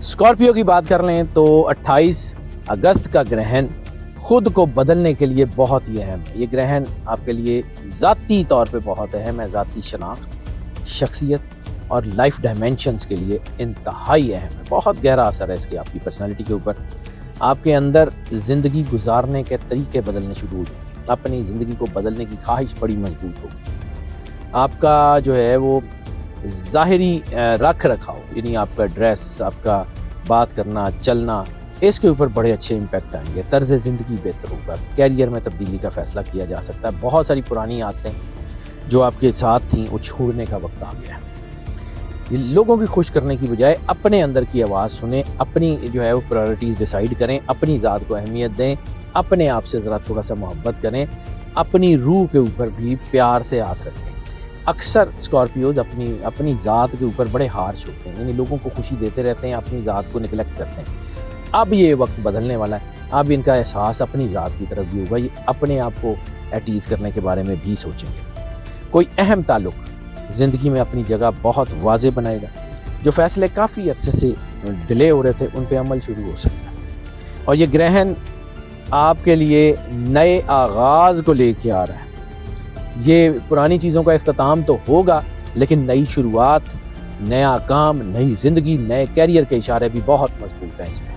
Scorpio की बात कर लें तो 28 अगस्त का ग्रहण खुद को बदलने के लिए बहुत ही अहम है। ये ग्रहण आपके लिए ज़ाती तौर पे बहुत अहम है। ज़ाती शनाख्त, शख्सियत और लाइफ डायमेंशंस के लिए इंतहाई अहम है। बहुत गहरा असर है इसके आपकी पर्सनालिटी के ऊपर। आपके अंदर ज़िंदगी गुजारने के तरीके बदलने शुरू हो जाएंगे। अपनी ज़िंदगी को बदलने की ख्वाहिश बड़ी मजबूत होगी। आपका जो है वो ज़ाहिरी रख रखाव, यानी आपका ड्रेस, आपका बात करना, चलना, इसके ऊपर बड़े अच्छे इम्पैक्ट आएंगे। तर्ज ज़िंदगी बेहतर होगा। कैरियर में तब्दीली का फ़ैसला किया जा सकता है। बहुत सारी पुरानी आदतें जो आपके साथ थीं वो छोड़ने का वक्त आ गया है। ये लोगों की खुश करने की बजाय अपने अंदर की आवाज़ सुने, अपनी जो है वो प्रायोरिटीज़ डिसाइड करें, अपनी ज़ात को अहमियत दें, अपने आप से ज़रा थोड़ा सा मोहब्बत करें, अपनी रूह के ऊपर भी प्यार से हाथ रखें। अक्सर स्कॉर्पियोज़ अपनी ज़ात के ऊपर बड़े हार्श होते हैं, यानी लोगों को खुशी देते रहते हैं, अपनी ज़ात को निगलेक्ट करते हैं। अब ये वक्त बदलने वाला है। अब इनका एहसास अपनी ज़ात की तरफ भी होगा। ये अपने आप को एटीज़ करने के बारे में भी सोचेंगे। कोई अहम ताल्लुक़ ज़िंदगी में अपनी जगह बहुत वाज़े बनाएगा। जो फ़ैसले काफ़ी अरसे से डिले हो रहे थे उन पे अमल शुरू हो सकता है। और ये ग्रहण आपके लिए नए आगाज़ को लेके आ रहा है। ये पुरानी चीज़ों का इख्तिताम तो होगा, लेकिन नई शुरुआत, नया काम, नई ज़िंदगी, नए कैरियर के इशारे भी बहुत मजबूत हैं इसमें।